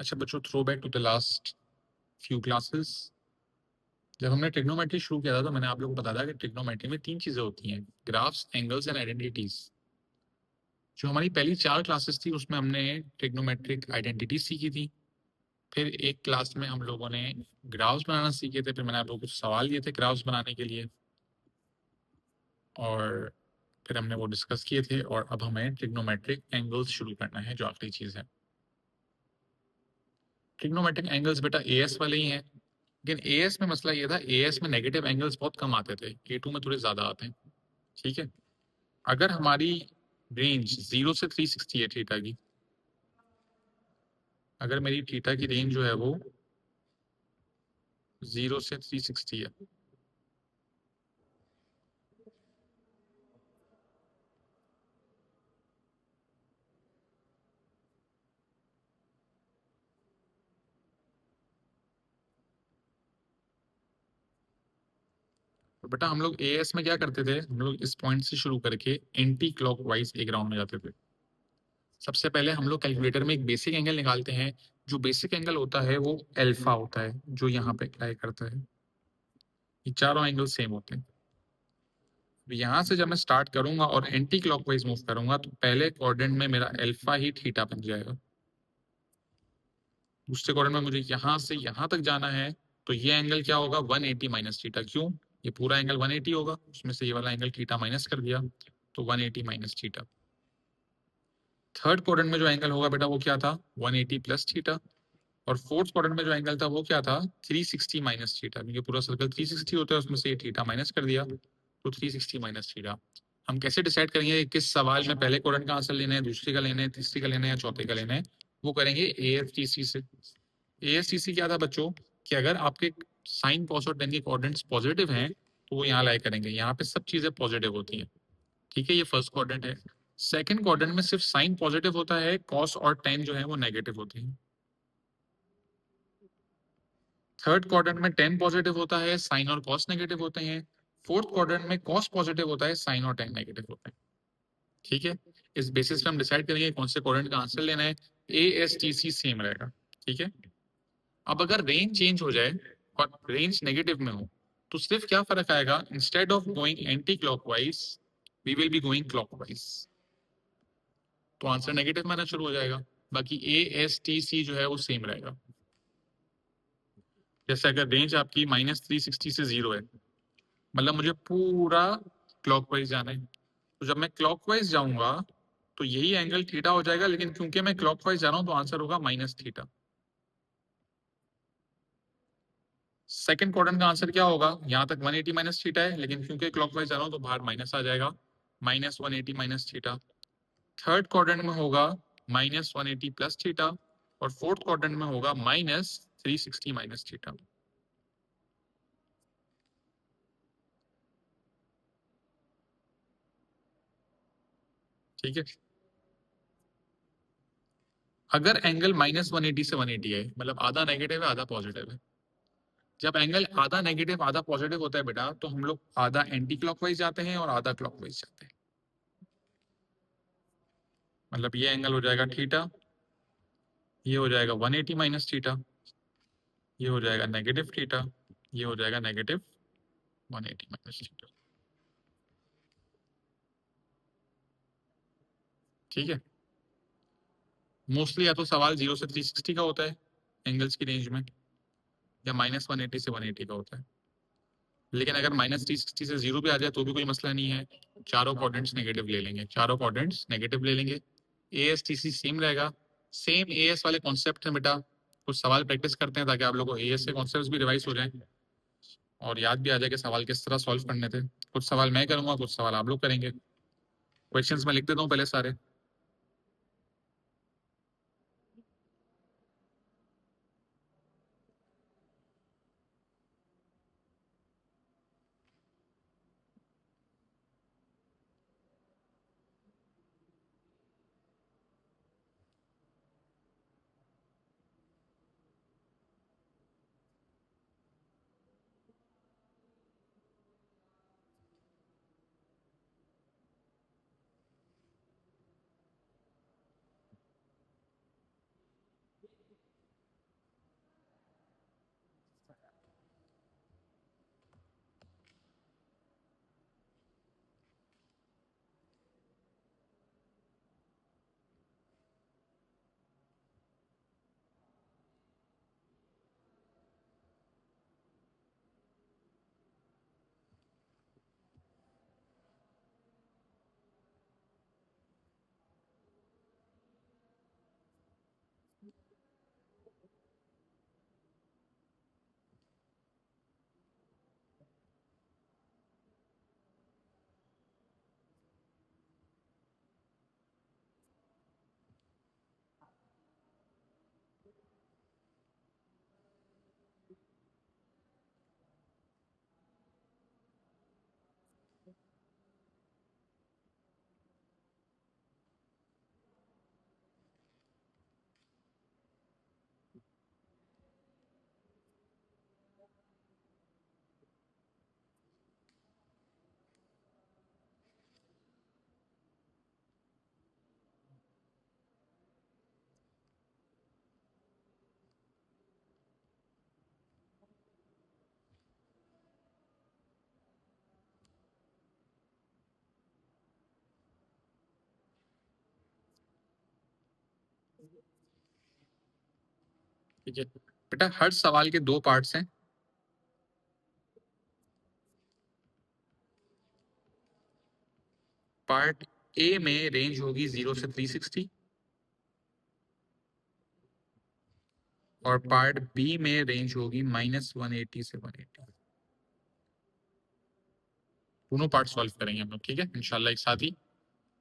अच्छा बच्चों, throw back to the last few classes. जब हमने ट्रिग्नोमेट्री शुरू किया था तो मैंने आप लोगों को बताया था कि ट्रिग्नोमेट्री में 3 चीजें होती हैं, ग्राफ्स, एंगल्स एंड आइडेंटिटीज। जो हमारी पहली 4 क्लासेस थी उसमें हमने ट्रिग्नोमेट्रिक आइडेंटिटी सीखी थी। फिर एक क्लास में हम लोगों ने ग्राफ्स बनाना सीखे थे। फिर मैंने आप लोगों को कुछ सवाल दिए थे ग्राफ्स बनाने के लिए, और फिर हमने वो डिस्कस किए थे। और अब हमें ट्रिग्नोमेट्रिक एंगल्स शुरू करना है, जो आखिरी चीज है। ट्रिग्नोमेट्रिक एंगल्स बेटा एएस वाले ही हैं, लेकिन एएस में मसला ये था, एएस में नेगेटिव एंगल्स बहुत कम आते थे, ए2 में थोड़े ज्यादा आते हैं। ठीक है, अगर हमारी रेंज 0 से 360 है थीटा की, अगर मेरी थीटा की रेंज जो है वो 0 से 360 है, तो बेटा हम लोग एएस में क्या करते थे, हम लोग इस पॉइंट से शुरू करके एंटी क्लॉकवाइज एक राउंड में जाते थे। सबसे पहले हम लोग कैलकुलेटर में एक बेसिक एंगल निकालते हैं। जो बेसिक एंगल होता है वो अल्फा होता है, जो यहाँ पे अप्लाई करता है। ये चारों एंगल सेम होते हैं। यहां से जब मैं स्टार्ट करूंगा और एंटी क्लॉकवाइज मूव करूंगा तो पहले क्वाड्रेंट में मेरा अल्फा ही थीटा बन जाएगा। दूसरे क्वाड्रेंट में मुझे यहां से यहां तक जाना है, तो ये एंगल क्या होगा, 180 माइनस थीटा। क्यों? ये पूरा एंगल 180 होगा, उसमें से ये वाला एंगल थीटा माइनस कर दिया, तो 180 माइनस थीटा। थर्ड क्वाड्रेंट में जो एंगल होगा बेटा वो क्या था, 180 प्लस थीटा। और फोर्थ क्वाड्रेंट में जो एंगल था वो क्या था, 360 माइनस थीटा। क्योंकि पूरा सर्कल 360 होता है, उसमें से ये थीटा माइनस कर दिया, तो 360 माइनस थीटा। हम कैसे डिसाइड करेंगे कि किस सवाल में पहले क्वाड्रेंट का आंसर लेना है, दूसरे का लेना है, तीसरे का लेना है या चौथे का लेना है? वो करेंगे एएसटीसी से। एएसटीसी क्या था बच्चों, कि अगर आपके साइन कॉस और टेन के क्वाड्रेंट्स पॉजिटिव हैं तो वो यहाँ लाए करेंगे, यहाँ पे सब चीजें पॉजिटिव होती हैं। ठीक है, ये फर्स्ट क्वाड्रेंट है। सेकंड क्वाड्रेंट में सिर्फ साइन पॉजिटिव होता है, कॉस और टेन जो है वो नेगेटिव होते हैं। थर्ड क्वाड्रेंट में टेन पॉजिटिव होता है, साइन और कॉस नेगेटिव होते हैं। फोर्थ क्वाड्रेंट में कॉस पॉजिटिव होता है, साइन और टेन नेगेटिव होते हैं। ठीक है, इस बेसिस पे हम डिसाइड करेंगे कौन से क्वाड्रेंट का आंसर लेना है। A S T C same रहेगा। ठीक है, अब अगर रेंज चेंज हो जाए और रेंज नेगेटिव में हो तो सिर्फ क्या फर्क आएगा, instead of going anti clockwise we will be going clockwise, तो आंसर नेगेटिव में आना शुरू हो जाएगा। बाकी ए एस टी सी जो है वो सेम रहेगा। जैसे अगर रेंज आपकी -360 से 0 है, मतलब मुझे पूरा क्लॉकवाइज जाना है, तो जब मैं क्लॉकवाइज जाऊंगा तो यही एंगल थीटा हो जाएगा, लेकिन क्योंकि मैं क्लॉकवाइज जा रहा हूं तो आंसर होगा माइनस थीटा। सेकंड क्वाड्रेंट का आंसर क्या होगा, यहां तक 180 माइनस थीटा है, लेकिन क्योंकि क्लॉकवाइज जा रहा हूं तो बाहर माइनस आ जाएगा, -180 माइनस थीटा। थर्ड क्वाड्रेंट में होगा -180 प्लस थीटा, और फोर्थ क्वाड्रेंट में होगा -360 माइनस थीटा। ठीक है, अगर एंगल -180 से 180 है, मतलब आधा नेगेटिव है आधा पॉजिटिव है। जब एंगल आधा नेगेटिव आधा पॉजिटिव होता है बेटा, तो हम लोग आधा एंटी क्लॉकवाइज जाते हैं और आधा क्लॉकवाइज जाते हैं। मतलब ये एंगल हो जाएगा थीटा, ये हो जाएगा 180 माइनस थीटा, ये हो जाएगा नेगेटिव थीटा, ये हो जाएगा नेगेटिव 180 माइनस थीटा। ठीक है, मोस्टली या तो सवाल 0 से 360 का होता है एंगल्स की रेंज में, या -180 से 180 का होता है। लेकिन अगर -360 से 0 भी आ जाए तो भी कोई मसला नहीं है, चारों क्वाड्रेंट्स नेगेटिव ले लेंगे, चारों क्वाड्रेंट्स नेगेटिव ले लेंगे। एएसटीसी सेम रहेगा। सेम एएस वाले कॉन्सेप्ट है बेटा, कुछ सवाल प्रैक्टिस करते हैं ताकि आप लोगों को एएस के कॉन्सेप्ट्स भी रिवाइज हो जाए और याद भी आ जाए कि सवाल किस तरह सॉल्व करने थे। कुछ सवाल मैं करूंगा, कुछ सवाल आप लोग करेंगे। क्वेश्चंस मैं लिख देता हूँ पहले सारे। ठीक है बेटा, हर सवाल के दो पार्ट्स हैं। पार्ट ए में रेंज होगी 0 से 360 और पार्ट बी में रेंज होगी -180 से 180। दोनों पार्ट सॉल्व करेंगे हम लोग, ठीक है इंशाल्लाह एक साथ ही।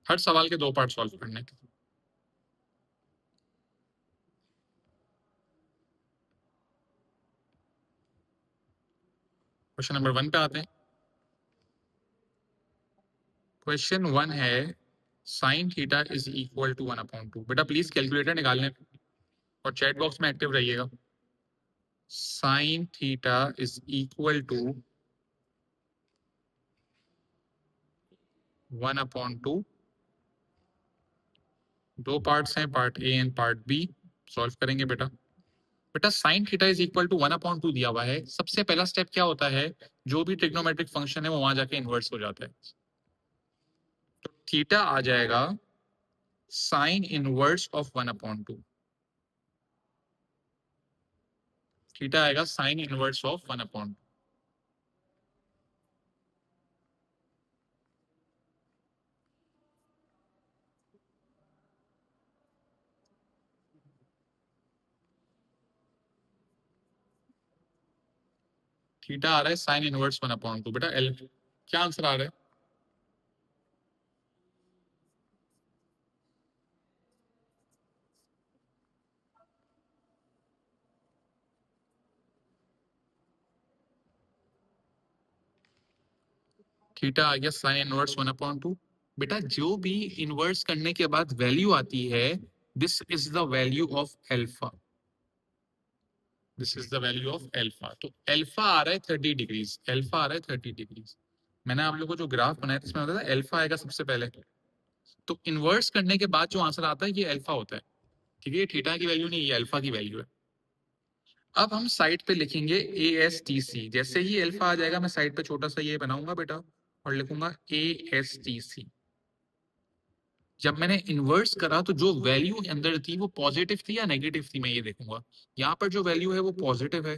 हर सवाल के दो पार्ट सॉल्व करने। क्वेश्चन नंबर 1 पे आते हैं। क्वेश्चन 1 है sine theta is equal to 1/2। बेटा प्लीज कैलकुलेटर निकालने और चैट बॉक्स में एक्टिव रहिएगा। Sine theta is equal to 1/2। दो पार्ट्स हैं, part A and part B. Solve करेंगे बेटा। बेटा sine theta is equal to 1/2 दिया हुआ है। सबसे पहला स्टेप क्या होता है, जो भी ट्रिग्नोमेट्रिक फंक्शन है वो वहां जाके इन्वर्स हो जाता है। तो थीटा आ जाएगा साइन इनवर्स ऑफ 1/2। थीटा आएगा साइन इनवर्स ऑफ 1/2। थीटा आ रहा है साइन इनवर्स 1/2। बेटा एल क्या आंसर आ रहा है? थीटा आ गया साइन इनवर्स 1/2। बेटा जो भी इनवर्स करने के बाद वैल्यू आती है, this is the value of alpha. This is the value of alpha. तो एल्फा आ रहा है 30 डिग्रीज। एल्फा आ रहा है 30 डिग्रीज। मैंने आप लोगों को जो ग्राफ बनाया था इसमें होता था एल्फा आएगा सबसे पहले। तो इन्वर्स करने के बाद जो आंसर आता है ये एल्फा होता है। ठीक है, ये थीटा की वैल्यू नहीं, ये एल्फा की वैल्यू है। अब हम साइड पे लिखेंगे ए एस टी सी। जैसे ही एल्फा आ जाएगा मैं साइड पे छोटा सा ये बनाऊंगा बेटा और लिखूंगा ए एस टी सी। जब मैंने इन्वर्स करा तो जो वैल्यू अंदर थी वो पॉजिटिव थी या नेगेटिव थी, मैं ये देखूंगा। यहाँ पर जो वैल्यू है वो पॉजिटिव है।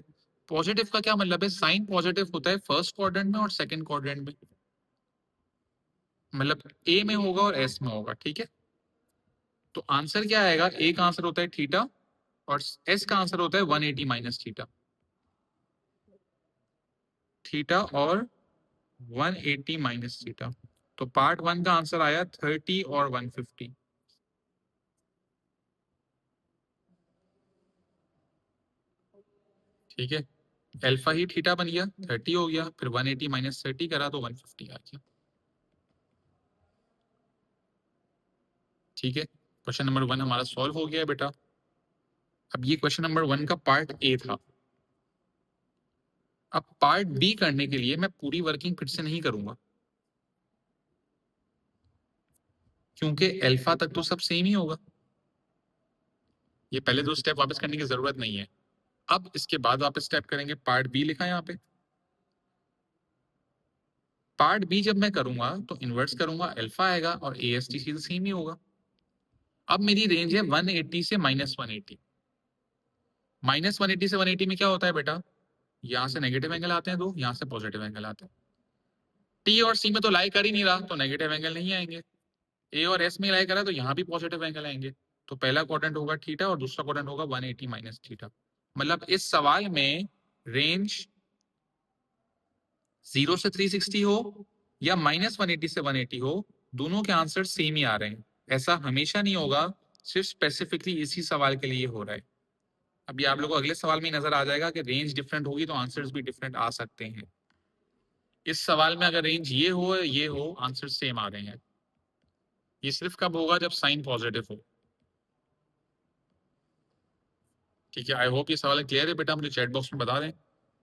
पॉजिटिव का क्या मतलब है, साइन पॉजिटिव होता है फर्स्ट क्वाड्रेंट में और सेकंड क्वाड्रेंट में। मतलब ए में होगा और एस में होगा, ठीक है। तो आंसर क्या आएगा, ए का आंसर होता है थीटा और एस का आंसर होता है 180 माइनस थीटा। थीटा और 180 माइनस थीटा। तो पार्ट 1 का आंसर आया 30 और 150। ठीक है, एल्फा ही थीटा बन गया, 30 हो गया, फिर 180 माइनस 30 करा तो 150 आ गया। ठीक है, क्वेश्चन नंबर 1 हमारा सॉल्व हो गया बेटा। अब ये क्वेश्चन नंबर 1 का पार्ट ए था। अब पार्ट बी करने के लिए मैं पूरी वर्किंग फिर से नहीं करूंगा, क्योंकि अल्फा तक तो सब सेम ही होगा। ये पहले दो स्टेप वापस करने की जरूरत नहीं है। अब इसके बाद वापस स्टेप करेंगे। पार्ट बी लिखा है यहाँ पे। पार्ट बी जब मैं करूंगा तो इन्वर्स करूंगा, अल्फा आएगा और A S T C same ही होगा। अब मेरी रेंज है 180 से -180। -180 से 180 में क्या होता है बेटा, यहाँ से नेगेटिव एंगल आते हैं दो, यहाँ से पॉजिटिव एंगल आते हैं। टी और सी में तो लाई कर ही नहीं रहा तो नेगेटिव एंगल नहीं आएंगे। ए और एस में लाई करा तो यहाँ भी पॉजिटिव एंगल आएंगे। तो पहला क्वाड्रेंट होगा थीटा और दूसरा क्वाड्रेंट होगा 180 माइनस थीटा। मतलब इस सवाल में रेंज 0 से 360 हो या -180 से 180 हो, दोनों के आंसर सेम ही आ रहे हैं। ऐसा हमेशा नहीं होगा, सिर्फ स्पेसिफिकली इसी सवाल के लिए हो रहा है। अभी आप लोगों को अगले सवाल में नजर आ जाएगा कि रेंज डिफरेंट होगी तो आंसर्स भी डिफरेंट आ सकते हैं। इस सवाल में अगर रेंज ये हो ये हो, आंसर सेम आ रहे हैं। ये सिर्फ कब होगा, जब साइन पॉजिटिव हो। ठीक है, आई होप ये सवाल क्लियर है बेटा। मुझे चैट बॉक्स में बता दें,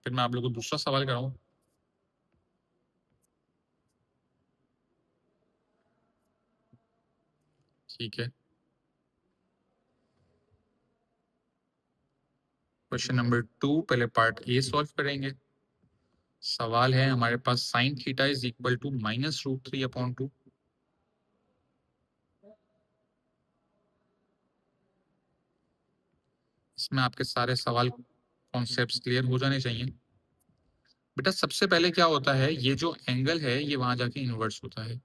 फिर मैं आप लोगों को दूसरा सवाल कराऊं। ठीक है, क्वेश्चन नंबर 2 पहले पार्ट ए सॉल्व करेंगे। सवाल है हमारे पास sine theta is equal to -√3/2। इसमें आपके सारे सवाल कॉन्सेप्ट्स क्लियर हो जाने चाहिए। बेटा सबसे पहले क्या होता है, ये जो एंगल है ये वहां जाके इनवर्स होता है,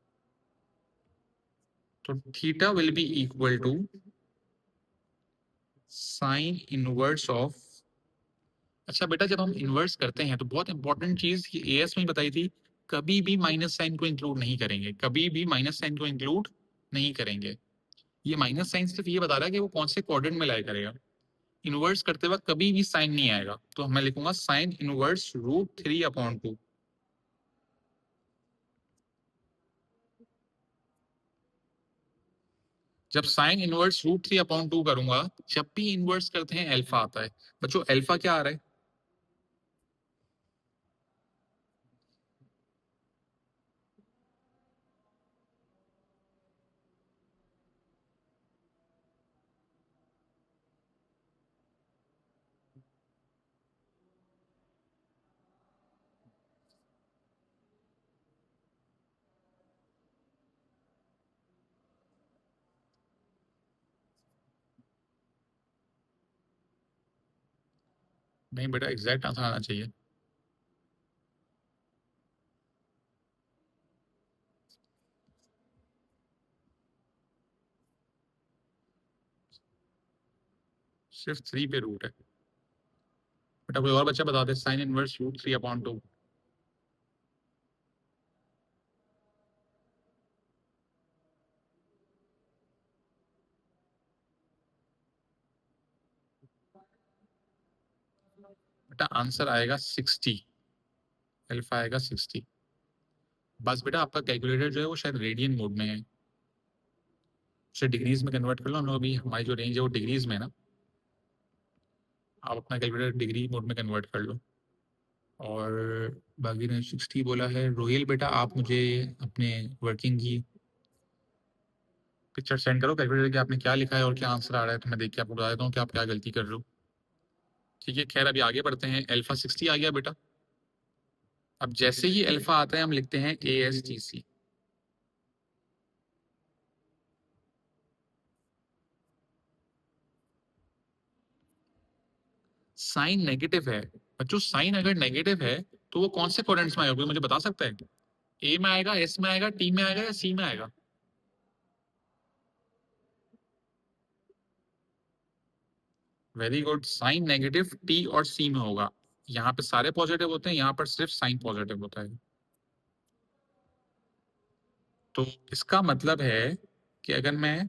तो theta will be equal to sine inverse of. अच्छा बेटा जब हम इन्वर्स करते हैं तो बहुत इंपॉर्टेंट चीज ये एएस में बताई थी, कभी भी माइनस साइन को इंक्लूड नहीं करेंगे, कभी भी माइनस साइन को इंक्लूड नहीं करेंगे। ये माइनस साइन सिर्फ ये बता रहा है कि वो कौन से क्वाड्रेंट में लाया करेगा। इन्वर्स करते वक्त कभी भी साइन नहीं आएगा, तो मैं लिखूंगा साइन इनवर्स √3/2। जब साइन इनवर्स √3/2 करूंगा, जब भी इनवर्स करते हैं अल्फा आता है। बच्चों अल्फा क्या आ रहा है? नहीं बेटा एग्जैक्ट आंसर आना चाहिए। सिर्फ 3 पे रूट है। बेटा कोई और बच्चा बता दे साइन इनवर्स √3/2। बेटा आंसर आएगा 60, अल्फा आएगा 60। बस बेटा आपका कैलकुलेटर जो है वो शायद रेडियन मोड में है, उसे डिग्रीज में कन्वर्ट कर लो ना। अभी हमारी जो रेंज है वो डिग्रीज में है ना, आप अपना कैलकुलेटर डिग्री मोड में कन्वर्ट कर लो। और बाकी ने 60 बोला है। रोहिल बेटा आप मुझे अपने वर्किंग की पिक्चर सेंड करो कैलकुलेटर के, आपने क्या लिखा है और क्या आंसर आ रहा है, तो मैं देख के आपको बता देता हूँ कि आप क्या गलती कर रहे हो। ठीक है खैर अभी आगे बढ़ते हैं। अल्फा 60 आ गया बेटा। अब जैसे ही अल्फा आता है हम लिखते हैं ASTC। साइन नेगेटिव है बच्चों, साइन अगर नेगेटिव है तो वो कौन से क्वाड्रेंट्स में आएगा, कोई मुझे बता सकता है? ए में आएगा, एस में आएगा, टी में आएगा या सी में आएगा? Very good, sine negative T और सी में होगा। यहाँ पे सारे पॉजिटिव होते हैं, यहाँ पर सिर्फ साइन पॉजिटिव होता है। तो इसका मतलब है कि अगर मैं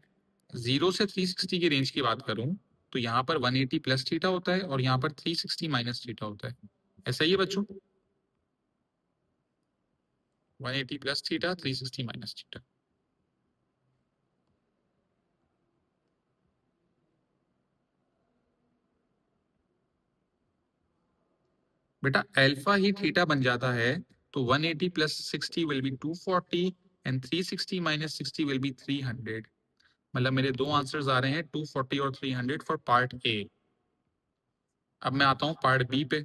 0 से 360 की रेंज की बात करूं तो यहाँ पर 180 प्लस थीटा होता है और यहाँ पर 360 माइनस थीटा होता है। ऐसा ही है बच्चों, 180 प्लस थीटा, 360 माइनस थीटा। बेटा अल्फा ही थीटा बन जाता है, तो 180 plus 60 will be 240 and 360 minus 60 will be 300। मतलब मेरे दो आंसर्स आ रहे हैं 240 और 300 फॉर पार्ट ए। अब मैं आता हूँ पार्ट बी पे।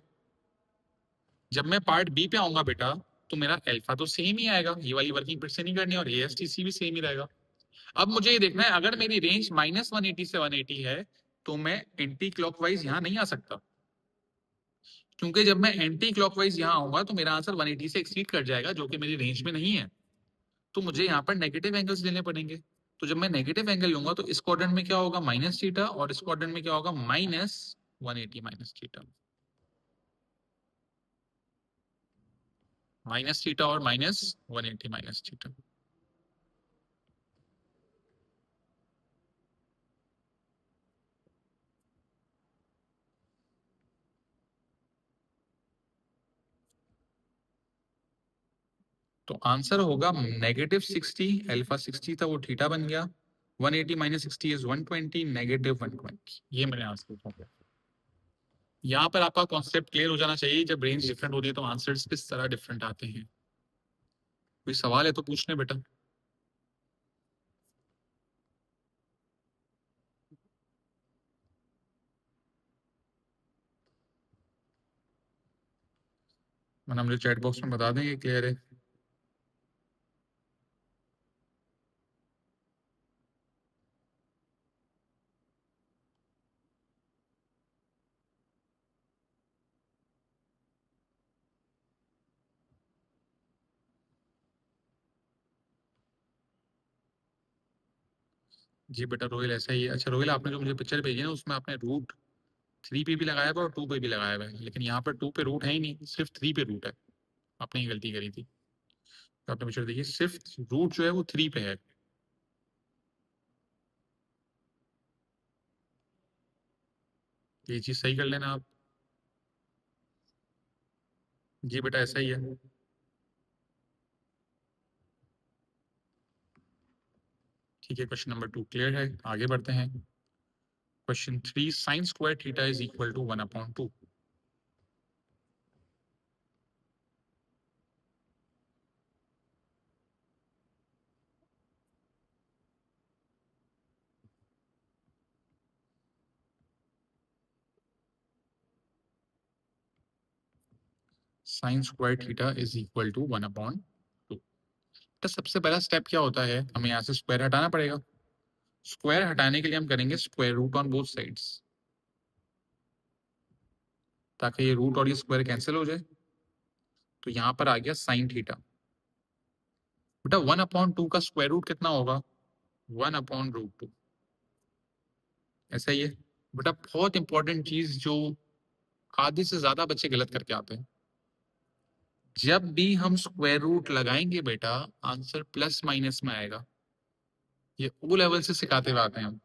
जब मैं पार्ट बी पे आऊंगा बेटा तो मेरा अल्फा तो सेम ही आएगा, ये वाली वर्किंग फिर से नहीं करनी, और ASTC भी सेम ही रहेगा। अब मुझे ये देखना है अगर मेरी रेंज -180 से 180 है तो मैं एंटी क्लॉकवाइज यहाँ नहीं आ सकता, क्योंकि जब मैं एंटी क्लॉकवाइज यहाँ आऊंगा तो मेरा आंसर 180 से एक्सीड कर जाएगा, जो कि मेरी रेंज में नहीं है। तो मुझे यहाँ पर नेगेटिव एंगल्स लेने पड़ेंगे। तो जब मैं नेगेटिव एंगल लूंगा तो इस क्वाड्रेंट में क्या होगा, माइनस थीटा, और इस क्वाड्रेंट में क्या होगा, -180 माइनस थीटा। माइनस थीटा और -180 माइनस थीटा। तो आंसर होगा -60, अल्फा 60 था वो थीटा बन गया, 180 माइनस 60 इज 120, -120। ये मेरे आंसर हो गया। यहाँ पर आपका कॉन्सेप्ट क्लियर हो जाना चाहिए, जब रेंज डिफरेंट होती है तो आंसर्स किस तरह डिफरेंट आते हैं। कोई सवाल है तो पूछने बेटा। मैंने मुझे चैट बॉक्स में बता दें ये क्लियर है। जी बेटा रोहिल ऐसा ही है। अच्छा रोहिल, आपने जो मुझे पिक्चर भेजी है ना, उसमें आपने रूट 3 पे भी लगाया हुआ और 2 पे भी लगाया हुआ है, लेकिन यहाँ पर 2 पे रूट है ही नहीं, सिर्फ 3 पे रूट है। आपने ही गलती करी थी। तो आपने पिक्चर देखिए, सिर्फ रूट जो है वो 3 पे है। ये चीज सही कर लेना आप। जी बेटा ऐसा ही है। ठीक है, क्वेश्चन नंबर 2 क्लियर है, आगे बढ़ते हैं। Question 3, sine square theta is equal to 1/2। Sine square theta is equal to 1/2। तो सबसे पहला स्टेप क्या होता है, हमें यहाँ से स्क्वायर हटाना पड़ेगा। स्क्वायर हटाने के लिए हम करेंगे square root on both sides, ताकि ये रूट और ये स्क्वायर कैंसिल हो जाए। तो यहाँ पर आ गया साइन थीटा। बेटा 1/2 का स्क्वायर रूट कितना होगा? 1/√2। ऐसा ही है बेटा। बहुत इंपॉर्टेंट चीज जो आधे से ज्यादा बच्चे गलत करके आते हैं, जब भी हम स्क्वायर रूट लगाएंगे बेटा, आंसर प्लस माइनस में आएगा। ये ओ लेवल से सिखाते हुए आते हैं हम।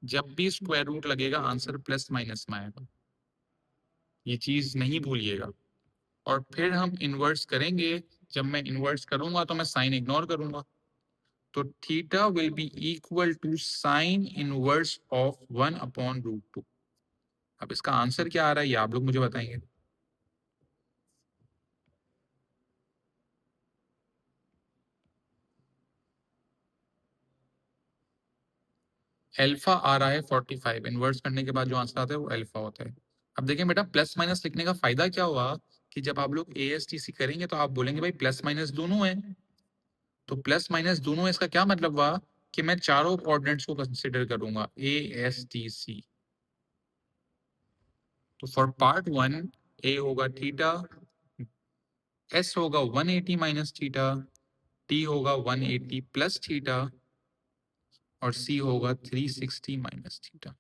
जब भी स्क्वायर रूट लगेगा, आंसर प्लस माइनस में आएगा। ये चीज नहीं भूलिएगा। और फिर हम इनवर्स करेंगे। जब मैं इनवर्स करूंगा तो मैं साइन इग्नोर करूंगा। तो theta will be equal to sine inverse of 1/√2। अब इसका आंसर क्या आ रहा है, ये आप लोग मुझे बताएंगे। एल्फा आ रहा है 45। इनवर्स करने के बाद जो आंसर आता है वो एल्फा होता है। अब देखिए बेटा, प्लस माइनस लिखने का फायदा क्या हुआ, कि जब आप लोग ASTC करेंगे तो आप बोलेंगे भाई प्लस माइनस दोनों है। तो प्लस माइनस दोनों है, इसका क्या मतलब हुआ, कि मैं चारों कोऑर्डिनेट्स को कंसीडर करूंगा ASTC। तो फॉर पार्ट 1 ए होगा थीटा, एस होगा 180 माइनस थीटा, टी होगा 180 प्लस थीटा, और सी होगा 360 माइनस थीटा।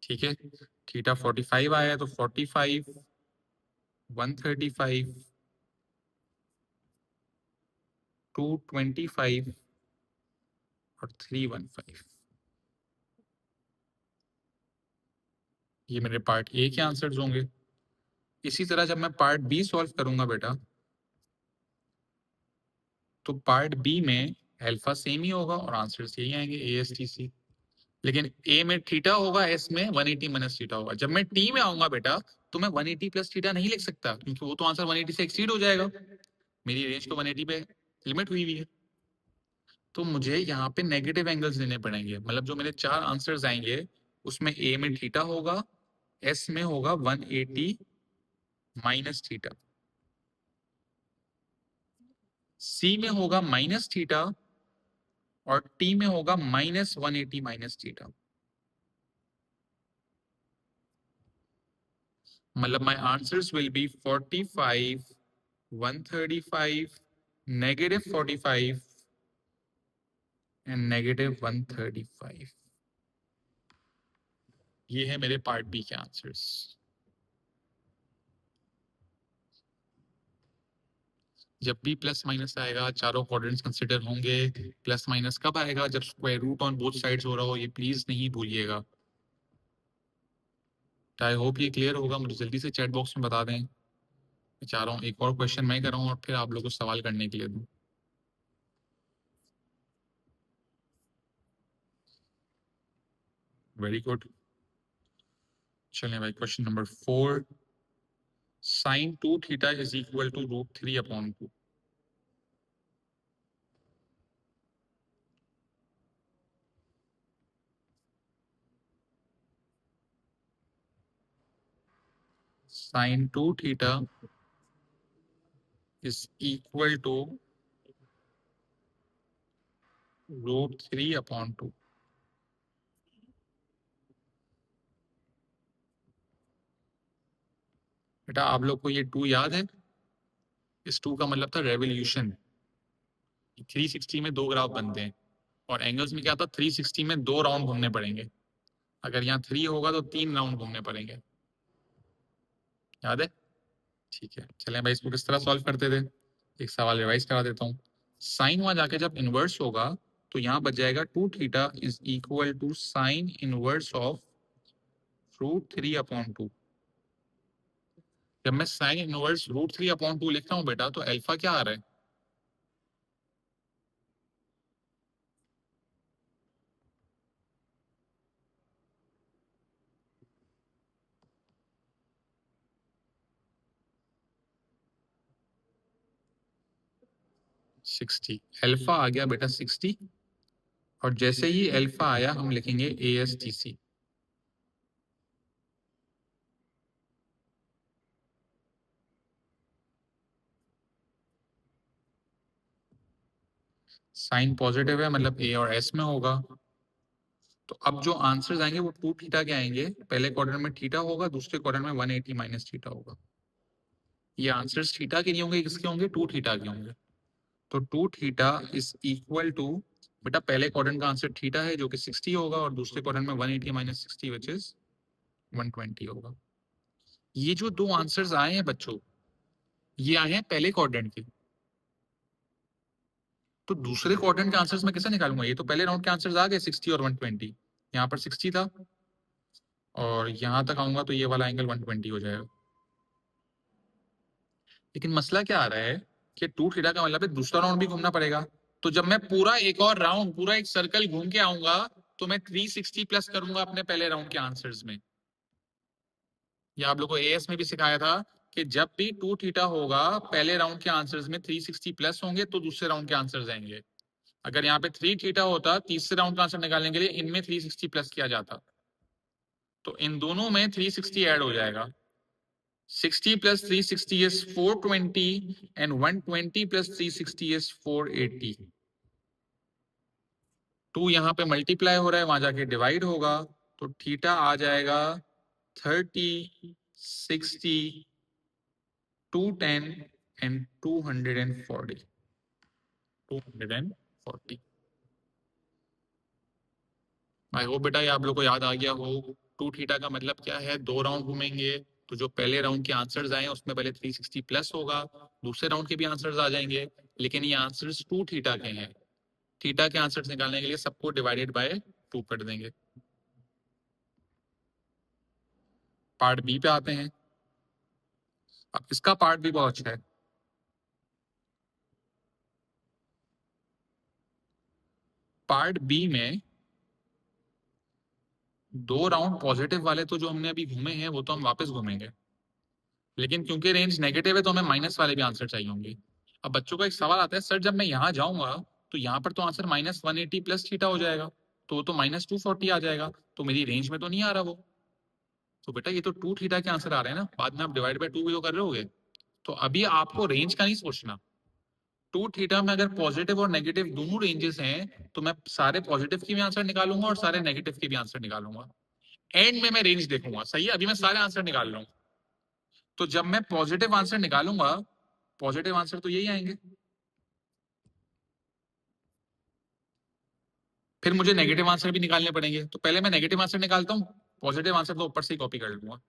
ठीक है, थीटा 45 आया तो 45, 135, 225 और 315। ये मेरे पार्ट ए के आंसर्स होंगे। इसी तरह जब मैं पार्ट बी सॉल्व करूंगा बेटा, तो पार्ट बी में अल्फा सेम ही होगा और आंसर्स यही आएंगे ASTC। लेकिन ए में थीटा होगा, एस में 180 माइनस थीटा होगा। जब मैं टी में आऊंगा बेटा, तो मैं 180 प्लस थीटा नहीं लिख सकता, क्योंकि वो तो आंसर 180 से एक्सीड हो जाएगा। मेरी रेंज तो 180 पे लिमिट हुई हुई है। तो मुझे यहाँ पे नेगेटिव एंगल्स लेने पड़ेंगे। मतलब जो मेरे 4 आंसर्स आएंगे, उसमें ए में थीटा होगा, एस में होगा 180 माइनस थीटा, सी में होगा माइनस थीटा, और टी में होगा -180 माइनस थीटा। मतलब my answers will be 45, 135, -45 and -135। ये है मेरे पार्ट बी के आंसर्स। जब भी प्लस माइनस आएगा, चारों क्वाड्रेंट्स कंसिडर होंगे। प्लस माइनस कब आएगा, जब square root on both sides हो रहा हो। ये प्लीज नहीं भूलिएगा। आई होप ये क्लियर होगा। मुझे जल्दी से चैट बॉक्स में बता दें। मैं चाह रहा हूँ एक और क्वेश्चन मैं कराऊँ और फिर आप लोगों को सवाल करने के लिए दूँ। Very good. चलिए भाई, question number 4, sine 2 theta is equal to √3/2। Sine 2 theta is equal to √3/2। बेटा आप लोग को ये 2 याद है? इस 2 का मतलब था रेवोल्यूशन। 360 में 2 ग्राफ बनते हैं, और एंगल्स में क्या था, 360 में 2 राउंड घूमने पड़ेंगे। अगर यहाँ 3 होगा तो 3 राउंड घूमने पड़ेंगे। याद है? ठीक है, चलें भाई, इसको किस तरह सॉल्व करते थे, एक सवाल रिवाइज करा देता हूँ। साइन वहां जाके जब इनवर्स होगा तो यहाँ बच जाएगा 2 theta is equal to sine inverse of √3/2। जब मैं साइन इनवर्स √3/2 लिख रहा हूँ बेटा, तो अल्फा क्या आ रहा है, 60। अल्फा आ गया बेटा 60, और जैसे ही अल्फा आया हम लिखेंगे ASTC। साइन पॉजिटिव है, मतलब A और S में होगा। तो अब जो आंसर्स आएंगे वो 2 थीटा के आएंगे। पहले क्वाड्रेंट में थीटा होगा, दूसरे क्वाड्रेंट में 180 माइनस थीटा होगा। ये आंसर्स थीटा के नहीं होंगे, किसके होंगे, 2 थीटा के होंगे। तो 2 थीटा इज इक्वल टू, बेटा पहले क्वाड्रेंट का आंसर थीटा है जो कि 60 होगा, और दूसरे क्वाड्रेंट में 180 माइनस 60 विच इज 120 होगा। ये जो दो आंसर्स आए हैं बच्चों, ये आए हैं पहले क्वाड्रेंट के। तो दूसरे क्वाड्रेंट के आंसर्स मैं कैसे निकालूंगा, ये तो पहले राउंड के आंसर्स आ गए 60 और 120। यहाँ पर 60 था, और यहां तक आऊंगा तो ये वाला एंगल 120 हो जाएगा। लेकिन मसला क्या आ रहा है कि 2 थीटा का मतलब है दूसरा राउंड भी घूमना पड़ेगा। तो जब मैं पूरा एक और राउंड, पूरा एक सर्कल घूम के आऊंगा, तो मैं 360 प्लस करूंगा अपने पहले राउंड के आंसर्स में। या आप लोगों को एएस में भी सिखाया था कि जब भी 2 थीटा होगा, पहले राउंड के आंसर्स में 360 प्लस होंगे तो दूसरे राउंड के आंसर्स आएंगे। अगर यहाँ पे 3 थीटा होता, तीसरे राउंड का आंसर निकालने के लिए इनमें 360 प्लस किया जाता, तो इन दोनों में 360 ऐड हो जाएगा। 60 plus 360 is 420, and 120 plus 360 is 480। 2 यहाँ पे मल्टीप्लाई हो रहा है, वहां जाके डिवाइड होगा, तो थीटा आ जाएगा 30, 60, 210 and 240। 240। आई होप बेटा ये आप लोग को याद आ गया हो। 2 थीटा का मतलब क्या है, 2 राउंड घूमेंगे, तो जो पहले राउंड के आंसर्स आए उसमें पहले 360 प्लस होगा, दूसरे राउंड के भी आंसर्स आ जाएंगे, लेकिन ये आंसर्स 2 थीटा के हैं। थीटा के आंसर्स निकालने के लिए सबको डिवाइडेड बाय 2 कर देंगे। पार्ट बी पे आते हैं। अब इसका पार्ट भी बहुत अच्छा है। पार्ट बी में 2 राउंड पॉजिटिव वाले तो जो हमने अभी घूमे हैं वो तो हम वापस घूमेंगे, लेकिन क्योंकि रेंज नेगेटिव है तो हमें माइनस वाले भी आंसर चाहिए होंगे। अब बच्चों का एक सवाल आता है, सर जब मैं यहाँ जाऊंगा तो यहाँ पर तो आंसर -180 प्लस थीटा हो जाएगा, तो वो तो -240 आ जाएगा, तो मेरी रेंज में तो नहीं आ रहा वो। तो बेटा ये तो 2 थीटा के आंसर आ रहे हैं ना, बाद में आप डिवाइड बाय 2 भी तो कर रहे होगे। तो अभी आपको रेंज का नहीं सोचना। 2 थीटा में अगर पॉजिटिव और नेगेटिव दोनों रेंजेस हैं, तो मैं सारे पॉजिटिव की भी आंसर निकालूंगा और सारे नेगेटिव की भी आंसर निकालूंगा। एंड में मैं रेंज देखूंगा, सही है, अभी मैं सारे आंसर निकाल रहा हूं। तो जब मैं पॉजिटिव आंसर निकालूंगा, पॉजिटिव आंसर तो यही आएंगे, फिर मुझे नेगेटिव आंसर भी निकालने पड़ेंगे, तो पहले मैं नेगेटिव आंसर निकालता हूँ, पॉजिटिव आंसर तो ऊपर से ही कॉपी कर लूंगा।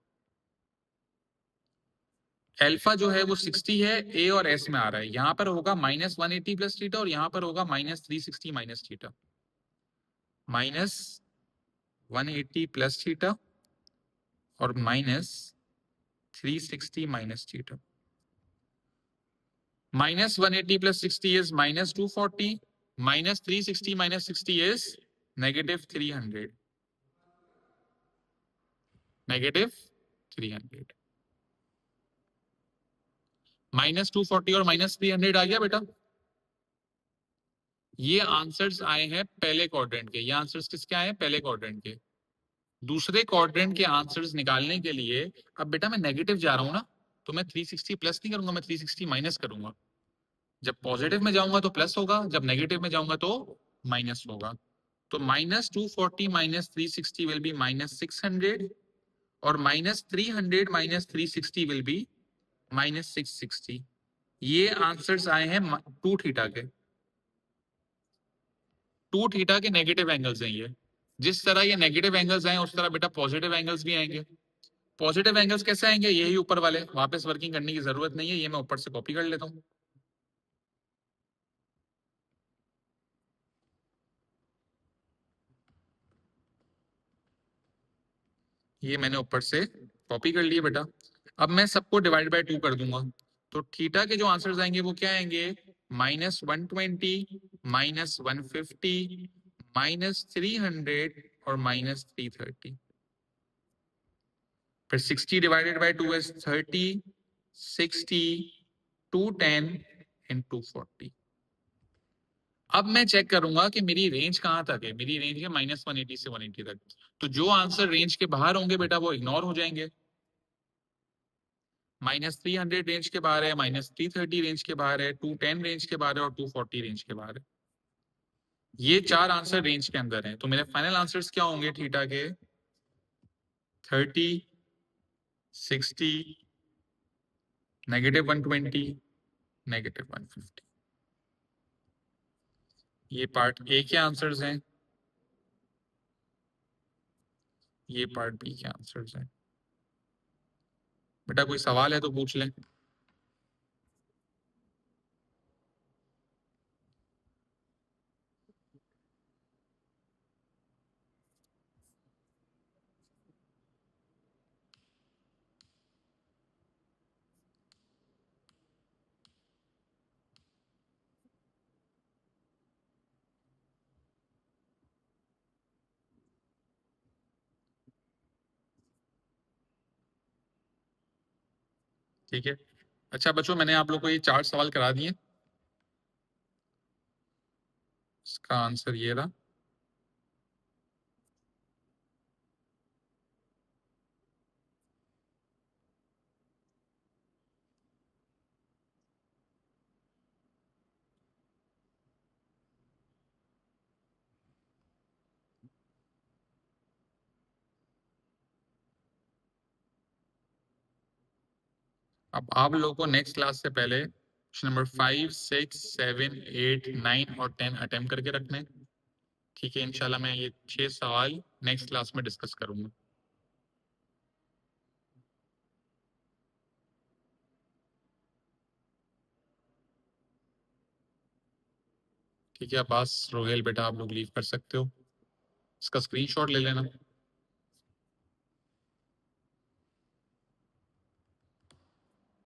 अल्फा जो है वो 60 है, ए और एस में आ रहा है, यहां पर होगा -180 प्लस थीटा, और यहां पर होगा -360 माइनस थीटा। -180 प्लस थीटा और -360 minus theta. -180 plus 60 is -240, -360 minus 60 is -300। -300। -240 और -300 आ गया बेटा। ये आंसर्स आए हैं पहले क्वाड्रेंट के, ये आंसर्स किसके आए हैं, पहले क्वाड्रेंट के। दूसरे क्वाड्रेंट के आंसर्स निकालने के लिए अब बेटा मैं नेगेटिव जा रहा हूं ना, तो मैं 360 प्लस नहीं करूंगा, मैं 360 माइनस करूंगा। जब पॉजिटिव में जाऊंगा तो प्लस होगा, जब नेगेटिव में जाऊंगा तो माइनस होगा। तो -240 माइनस 360 विल बी -600, और -300 माइनस 360 विल बी -660। ये आंसर्स आए हैं 2 थीटा के। टू थीटा के नेगेटिव एंगल्स हैं ये। जिस तरह ये नेगेटिव एंगल्स आए उस तरह बेटा पॉजिटिव एंगल्स भी आएंगे। पॉजिटिव एंगल्स कैसे आएंगे, यही ऊपर वाले, वापस वर्किंग करने की जरूरत नहीं है, ये मैं ऊपर से कॉपी कर लेता हूँ। ये मैंने ऊपर से कॉपी कर लिए बेटा। अब मैं सबको डिवाइड बाय 2 कर दूंगा, तो थीटा के जो आंसर्स आएंगे वो क्या आएंगे, -120, -150, -300 और -330। फिर 60 डिवाइडेड बाय 2 इज 30, 60, 210 एंड 240। अब मैं चेक करूंगा कि मेरी रेंज कहां तक है, मेरी रेंज है -180 से 180 तक। तो जो आंसर रेंज के बाहर होंगे बेटा वो इग्नोर हो जाएंगे। -300 रेंज के बाहर है, -330 रेंज के बाहर है, 210 रेंज के बाहर है और 240 रेंज के बाहर है। ये 4 आंसर रेंज के अंदर हैं। तो मेरे फाइनल आंसर्स क्या होंगे थीटा के, 30, 60, -120, -150। ये पार्ट ए के आंसर्स हैं, ये पार्ट बी के आंसर्स हैं। बेटा कोई सवाल है तो पूछ लें। ठीक है, अच्छा बच्चों मैंने आप लोग को ये 4 सवाल करा दिए, इसका आंसर ये रहा। अब आप लोगों को नेक्स्ट क्लास से पहले क्वेश्चन नंबर 5, 6, 7, 8, 9 और 10 अटेम्प्ट करके रखने। ठीक है, इंशाल्लाह मैं ये 6 सवाल नेक्स्ट क्लास में डिस्कस करूंगा। ठीक है अब्बास, रोहेल बेटा आप लोग लीव कर सकते हो, इसका स्क्रीनशॉट ले लेना।